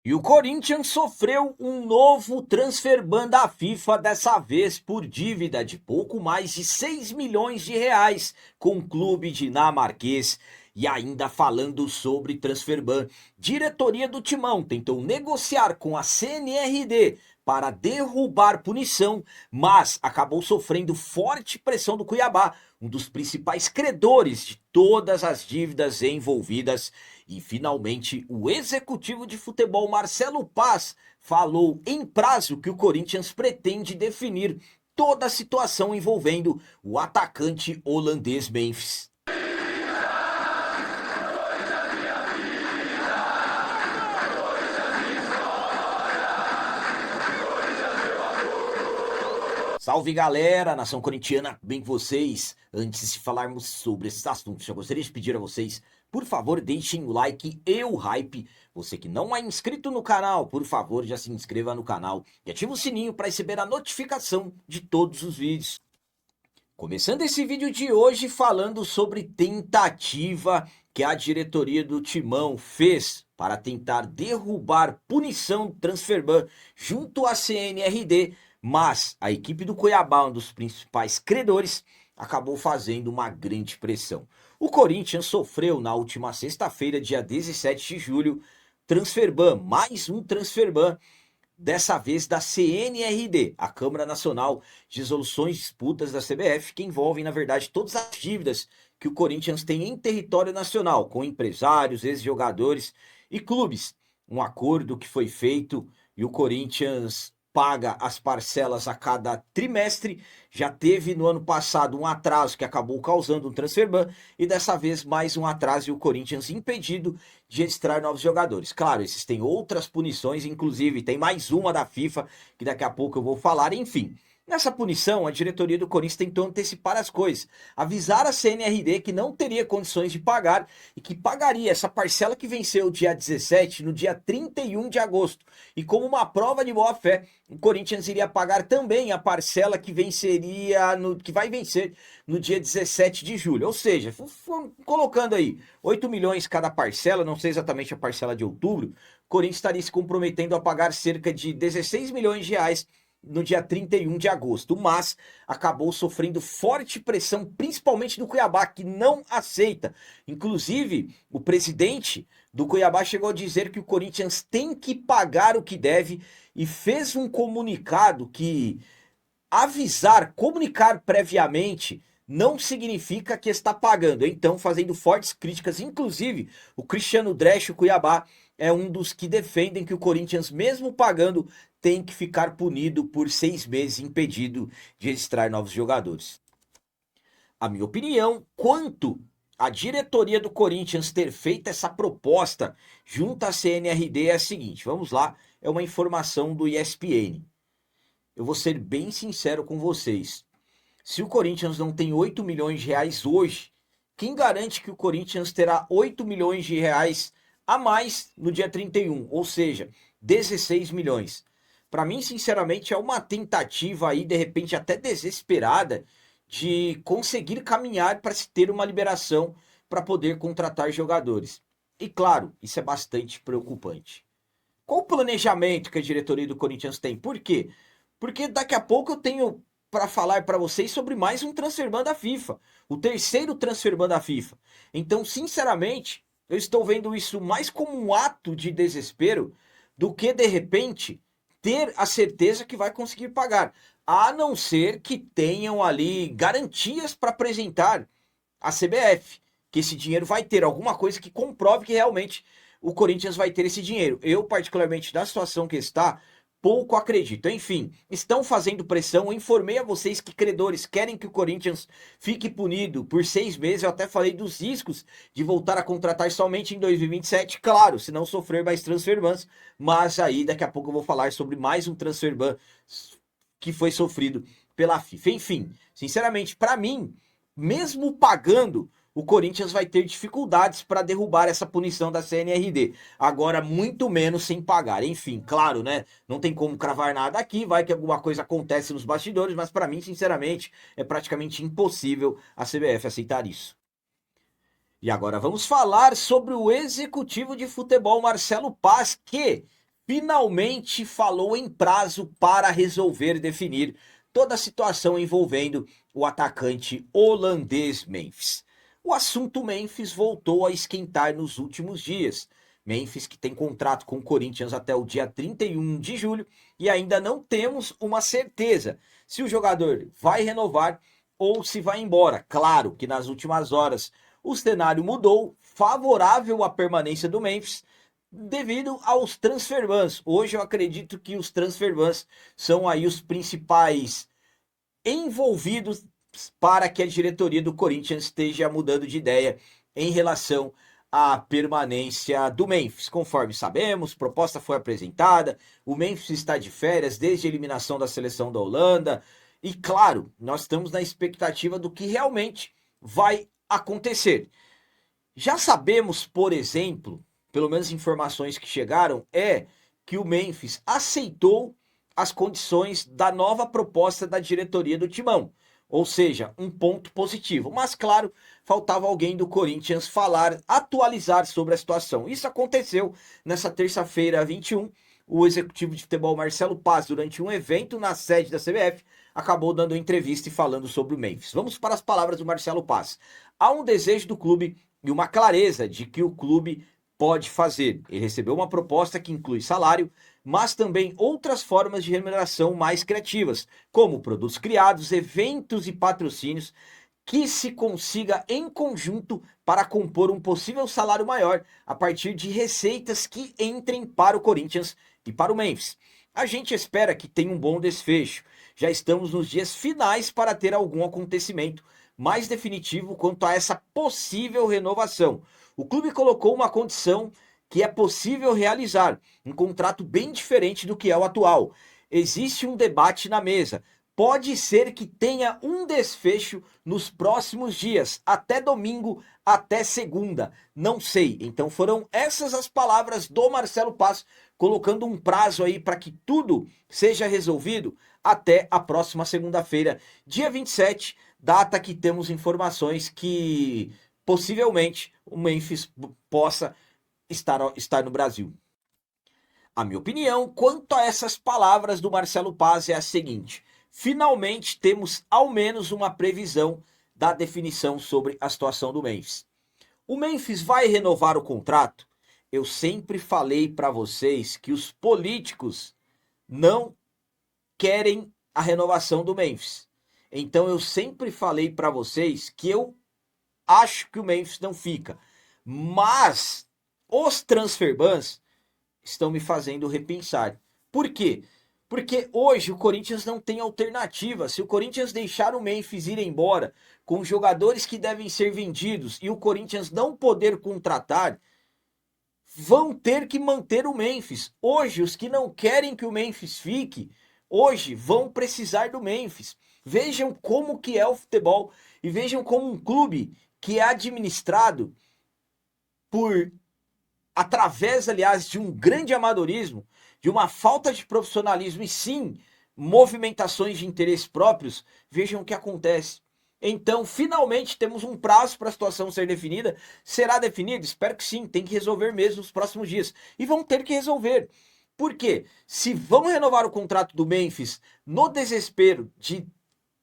E o Corinthians sofreu um novo transfer ban da FIFA, dessa vez por dívida de pouco mais de 6 milhões de reais com o clube dinamarquês. E ainda falando sobre transfer ban, diretoria do Timão tentou negociar com a CNRD para derrubar punição, mas acabou sofrendo forte pressão do Cuiabá, um dos principais credores de todas as dívidas envolvidas. E finalmente, o executivo de futebol Marcelo Paz falou em prazo que o Corinthians pretende definir toda a situação envolvendo o atacante holandês Memphis. Salve galera, nação corintiana, bem com vocês? Antes de falarmos sobre esses assuntos, eu gostaria de pedir a vocês, por favor, deixem o like e o hype. Você que não é inscrito no canal, por favor, já se inscreva no canal e ative o sininho para receber a notificação de todos os vídeos. Começando esse vídeo de hoje falando sobre tentativa que a diretoria do Timão fez para tentar derrubar punição transfer ban junto à CNRD, mas a equipe do Cuiabá, um dos principais credores, acabou fazendo uma grande pressão. O Corinthians sofreu na última sexta-feira, dia 17 de julho, transfer ban, mais um transfer ban, dessa vez da CNRD, a Câmara Nacional de Resoluções de Disputas da CBF, que envolvem, na verdade, todas as dívidas que o Corinthians tem em território nacional, com empresários, ex-jogadores e clubes. Um acordo que foi feito e o Corinthians paga as parcelas a cada trimestre. Já teve no ano passado um atraso que acabou causando um transfer ban e dessa vez mais um atraso e o Corinthians impedido de registrar novos jogadores. Claro, existem outras punições, inclusive tem mais uma da FIFA que daqui a pouco eu vou falar, enfim. Nessa punição, a diretoria do Corinthians tentou antecipar as coisas, avisar a CNRD que não teria condições de pagar e que pagaria essa parcela que venceu dia 17 no dia 31 de agosto. E como uma prova de boa-fé, o Corinthians iria pagar também a parcela que que vai vencer no dia 17 de julho. Ou seja, colocando aí 8 milhões cada parcela, não sei exatamente a parcela de outubro, o Corinthians estaria se comprometendo a pagar cerca de 16 milhões de reais no dia 31 de agosto, mas acabou sofrendo forte pressão, principalmente do Cuiabá, que não aceita. Inclusive, o presidente do Cuiabá chegou a dizer que o Corinthians tem que pagar o que deve e fez um comunicado que comunicar previamente não significa que está pagando. Então, fazendo fortes críticas, inclusive o Cristiano Dresch, o Cuiabá, é um dos que defendem que o Corinthians, mesmo pagando, tem que ficar punido por 6 meses, impedido de registrar novos jogadores. A minha opinião quanto à diretoria do Corinthians ter feito essa proposta junto à CNRD é a seguinte, vamos lá, é uma informação do ESPN. Eu vou ser bem sincero com vocês. Se o Corinthians não tem 8 milhões de reais hoje, quem garante que o Corinthians terá 8 milhões de reais a mais no dia 31? Ou seja, 16 milhões. Para mim, sinceramente, é uma tentativa aí, de repente até desesperada, de conseguir caminhar para se ter uma liberação para poder contratar jogadores. E claro, isso é bastante preocupante. Qual o planejamento que a diretoria do Corinthians tem? Por quê? Porque daqui a pouco eu tenho para falar para vocês sobre mais um transfer ban da FIFA, o terceiro transfer ban da FIFA. Então, sinceramente, eu estou vendo isso mais como um ato de desespero do que de repente ter a certeza que vai conseguir pagar, a não ser que tenham ali garantias para apresentar à CBF, que esse dinheiro vai ter alguma coisa que comprove que realmente o Corinthians vai ter esse dinheiro. Eu, particularmente, na situação que está, pouco acredito. Enfim, estão fazendo pressão. Eu informei a vocês que credores querem que o Corinthians fique punido por 6 meses. Eu até falei dos riscos de voltar a contratar somente em 2027. Claro, se não sofrer mais transfer bans. Mas aí, daqui a pouco eu vou falar sobre mais um transfer ban que foi sofrido pela FIFA. Enfim, sinceramente, para mim, mesmo pagando, o Corinthians vai ter dificuldades para derrubar essa punição da CNRD. Agora, muito menos sem pagar. Enfim, claro, né? Não tem como cravar nada aqui, vai que alguma coisa acontece nos bastidores, mas para mim, sinceramente, é praticamente impossível a CBF aceitar isso. E agora vamos falar sobre o executivo de futebol Marcelo Paz, que finalmente falou em prazo para resolver e definir toda a situação envolvendo o atacante holandês Memphis. O assunto Memphis voltou a esquentar nos últimos dias. Memphis, que tem contrato com o Corinthians até o dia 31 de julho, e ainda não temos uma certeza se o jogador vai renovar ou se vai embora. Claro que nas últimas horas o cenário mudou, favorável à permanência do Memphis, devido aos transfer bans. Hoje eu acredito que os transfer bans são aí os principais envolvidos para que a diretoria do Corinthians esteja mudando de ideia em relação à permanência do Memphis. Conforme sabemos, proposta foi apresentada, o Memphis está de férias desde a eliminação da seleção da Holanda, e claro, nós estamos na expectativa do que realmente vai acontecer. Já sabemos, por exemplo, pelo menos informações que chegaram, é que o Memphis aceitou as condições da nova proposta da diretoria do Timão. Ou seja, um ponto positivo. Mas, claro, faltava alguém do Corinthians falar, atualizar sobre a situação. Isso aconteceu nessa terça-feira, 21. O executivo de futebol Marcelo Paz, durante um evento na sede da CBF, acabou dando entrevista e falando sobre o Memphis. Vamos para as palavras do Marcelo Paz. Há um desejo do clube e uma clareza de que o clube pode fazer. Ele recebeu uma proposta que inclui salário, mas também outras formas de remuneração mais criativas, como produtos criados, eventos e patrocínios, que se consiga em conjunto para compor um possível salário maior a partir de receitas que entrem para o Corinthians e para o Memphis. A gente espera que tenha um bom desfecho. Já estamos nos dias finais para ter algum acontecimento mais definitivo quanto a essa possível renovação. O clube colocou uma condição que é possível realizar, um contrato bem diferente do que é o atual. Existe um debate na mesa. Pode ser que tenha um desfecho nos próximos dias, até domingo, até segunda. Não sei. Então foram essas as palavras do Marcelo Paz, colocando um prazo aí para que tudo seja resolvido até a próxima segunda-feira, dia 27, data que temos informações que possivelmente o Memphis possa estar no Brasil. A minha opinião quanto a essas palavras do Marcelo Paz é a seguinte: finalmente temos ao menos uma previsão da definição sobre a situação do Memphis. O Memphis vai renovar o contrato? Eu sempre falei para vocês que os políticos não querem a renovação do Memphis. Então eu sempre falei para vocês que eu acho que o Memphis não fica. Mas os transfer bans estão me fazendo repensar. Por quê? Porque hoje o Corinthians não tem alternativa. Se o Corinthians deixar o Memphis ir embora com jogadores que devem ser vendidos e o Corinthians não poder contratar, vão ter que manter o Memphis. Hoje, os que não querem que o Memphis fique, hoje vão precisar do Memphis. Vejam como que é o futebol e vejam como um clube que é administrado por, através, aliás, de um grande amadorismo, de uma falta de profissionalismo e sim, movimentações de interesses próprios, vejam o que acontece. Então, finalmente temos um prazo para a situação ser definida. Será definido? Espero que sim, tem que resolver mesmo nos próximos dias. E vão ter que resolver. Por quê? Se vão renovar o contrato do Memphis no desespero de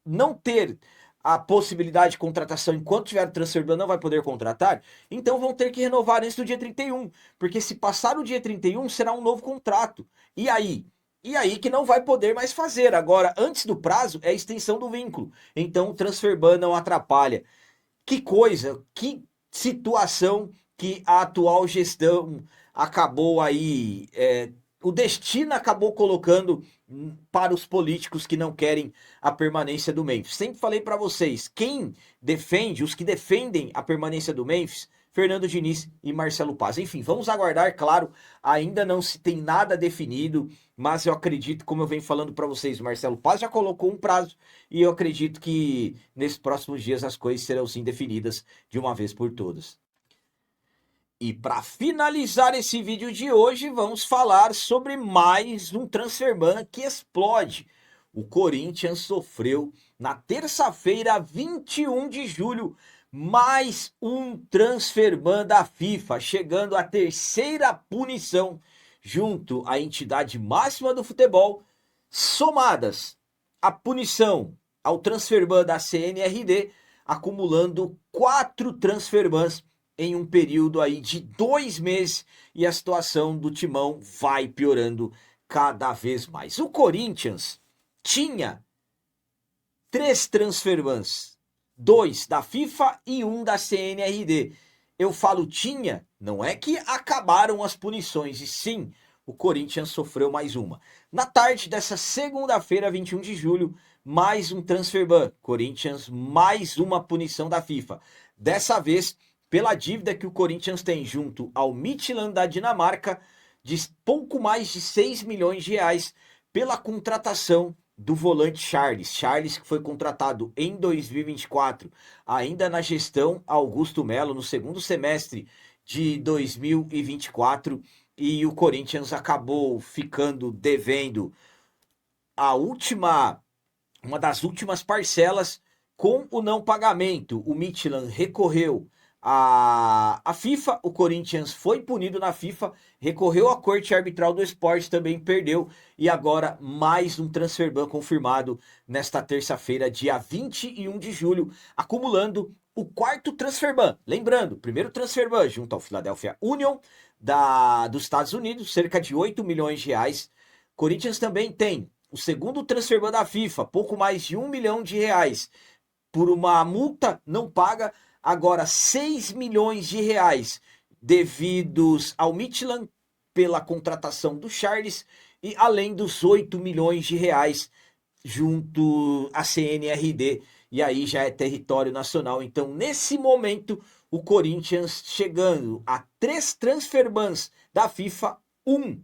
não ter a possibilidade de contratação enquanto tiver transfer ban, não vai poder contratar, então vão ter que renovar antes do dia 31, porque se passar o dia 31 será um novo contrato. E aí? E aí que não vai poder mais fazer. Agora, antes do prazo, é a extensão do vínculo. Então o transfer ban não atrapalha. Que coisa, que situação que a atual gestão acabou aí, o destino acabou colocando para os políticos que não querem a permanência do Memphis. Sempre falei para vocês, quem defende, os que defendem a permanência do Memphis, Fernando Diniz e Marcelo Paz. Enfim, vamos aguardar, claro, ainda não se tem nada definido, mas eu acredito, como eu venho falando para vocês, o Marcelo Paz já colocou um prazo e eu acredito que nesses próximos dias as coisas serão sim definidas de uma vez por todas. E para finalizar esse vídeo de hoje, vamos falar sobre mais um transfer ban que explode. O Corinthians sofreu na terça-feira, 21 de julho, mais um transfer ban da FIFA, chegando à terceira punição junto à entidade máxima do futebol, somadas à punição ao transfer ban da CNRD, acumulando 4 transfer bans em um período aí de 2 meses, e a situação do Timão vai piorando cada vez mais. O Corinthians tinha 3 transfer bans, 2 da FIFA e 1 da CNRD. Eu falo tinha, não é que acabaram as punições, e sim, o Corinthians sofreu mais uma. Na tarde dessa segunda-feira, 21 de julho, mais um transfer ban. Corinthians, mais uma punição da FIFA. Dessa vez, pela dívida que o Corinthians tem junto ao Midtjylland da Dinamarca, de pouco mais de 6 milhões de reais, pela contratação do volante Charles. Charles, que foi contratado em 2024, ainda na gestão Augusto Melo, no segundo semestre de 2024, e o Corinthians acabou ficando devendo uma das últimas parcelas com o não pagamento. O Midtjylland recorreu à FIFA, o Corinthians foi punido na FIFA, recorreu à Corte Arbitral do Esporte, também perdeu, e agora mais um transfer ban confirmado nesta terça-feira, dia 21 de julho, acumulando o 4º transfer ban. Lembrando, primeiro transfer ban junto ao Philadelphia Union dos Estados Unidos, cerca de 8 milhões de reais. Corinthians também tem o segundo transfer ban da FIFA, pouco mais de 1 milhão de reais, por uma multa não paga, agora 6 milhões de reais devidos ao Midtjylland pela contratação do Charles, e além dos 8 milhões de reais junto à CNRD, e aí já é território nacional. Então, nesse momento, o Corinthians chegando a 3 transfer bans da FIFA, 1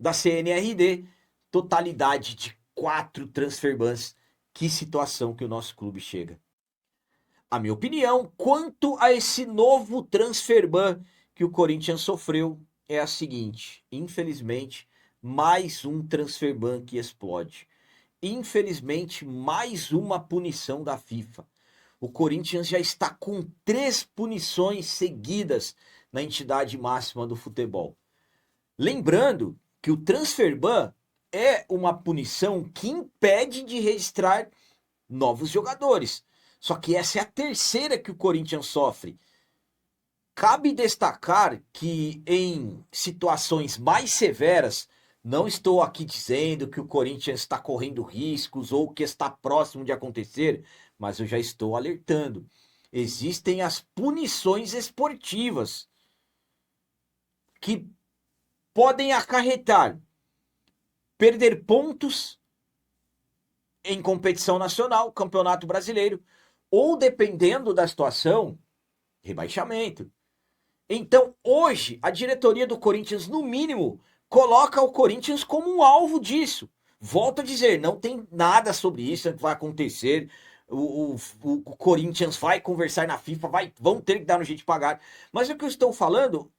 da CNRD, totalidade de 4 transfer bans. Que situação que o nosso clube chega. A minha opinião quanto a esse novo transfer ban que o Corinthians sofreu é a seguinte: infelizmente, mais um transfer ban que explode. Infelizmente, mais uma punição da FIFA. O Corinthians já está com 3 punições seguidas na entidade máxima do futebol. Lembrando que o transfer ban é uma punição que impede de registrar novos jogadores. Só que essa é a terceira que o Corinthians sofre. Cabe destacar que em situações mais severas, não estou aqui dizendo que o Corinthians está correndo riscos ou que está próximo de acontecer, mas eu já estou alertando. Existem as punições esportivas que podem acarretar perder pontos em competição nacional, Campeonato Brasileiro, ou, dependendo da situação, rebaixamento. Então, hoje, a diretoria do Corinthians, no mínimo, coloca o Corinthians como um alvo disso. Volto a dizer, não tem nada sobre isso que vai acontecer. O Corinthians vai conversar na FIFA, vão ter que dar um jeito de pagar. Mas o que eu estou falando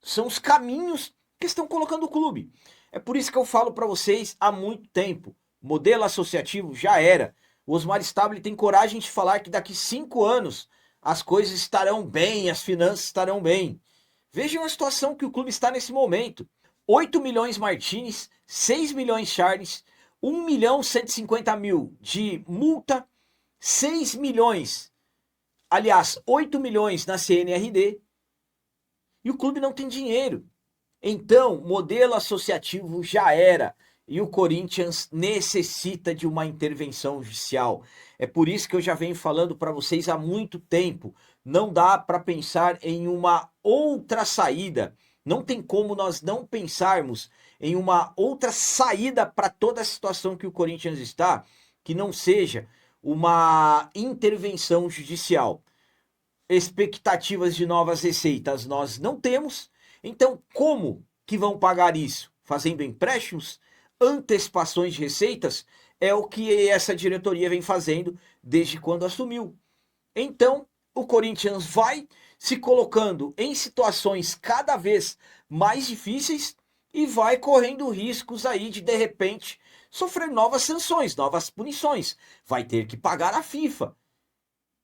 são os caminhos que estão colocando o clube. É por isso que eu falo para vocês há muito tempo. Modelo associativo já era. O Osmar Stabile tem coragem de falar que daqui 5 anos as coisas estarão bem, as finanças estarão bem. Vejam a situação que o clube está nesse momento. 8 milhões Martins, 6 milhões Charles, 1.150.000 de multa, 6 milhões, aliás, 8 milhões na CNRD, e o clube não tem dinheiro. Então, modelo associativo já era. E o Corinthians necessita de uma intervenção judicial. É por isso que eu já venho falando para vocês há muito tempo. Não dá para pensar em uma outra saída. Não tem como nós não pensarmos em uma outra saída para toda a situação que o Corinthians está, que não seja uma intervenção judicial. Expectativas de novas receitas nós não temos. Então, como que vão pagar isso? Fazendo empréstimos? Antecipações de receitas? É o que essa diretoria vem fazendo desde quando assumiu. Então, o Corinthians vai se colocando em situações cada vez mais difíceis e vai correndo riscos aí de repente, sofrer novas sanções, novas punições. Vai ter que pagar a FIFA.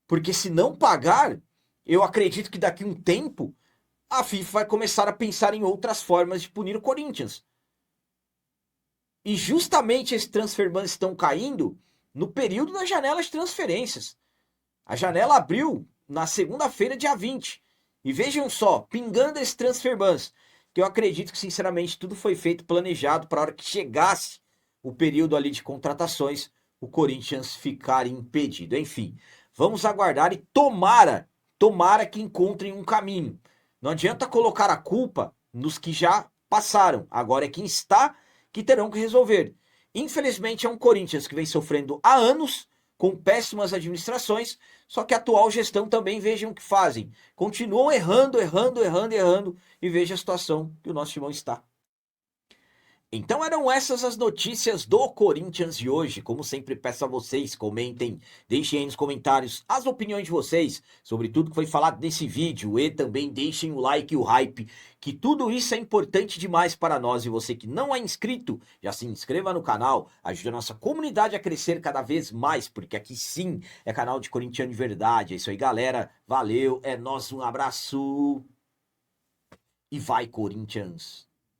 Porque se não pagar, eu acredito que daqui a um tempo a FIFA vai começar a pensar em outras formas de punir o Corinthians. E justamente esses transfer bans estão caindo no período da janela de transferências. A janela abriu na segunda-feira, dia 20. E vejam só, pingando esses transfer bans, que eu acredito que, sinceramente, tudo foi feito planejado para a hora que chegasse o período ali de contratações, o Corinthians ficar impedido. Enfim, vamos aguardar e tomara que encontrem um caminho. Não adianta colocar a culpa nos que já passaram. Agora é quem está que terão que resolver. Infelizmente é um Corinthians que vem sofrendo há anos com péssimas administrações, só que a atual gestão também vejam o que fazem. Continuam errando e veja a situação que o nosso timão está. Então eram essas as notícias do Corinthians de hoje. Como sempre peço a vocês, comentem, deixem aí nos comentários as opiniões de vocês sobre tudo que foi falado nesse vídeo e também deixem o like e o hype, que tudo isso é importante demais para nós. E você que não é inscrito, já se inscreva no canal, ajude a nossa comunidade a crescer cada vez mais, porque aqui sim é canal de corintiano de verdade. É isso aí, galera. Valeu, é nóis, um abraço e vai, Corinthians!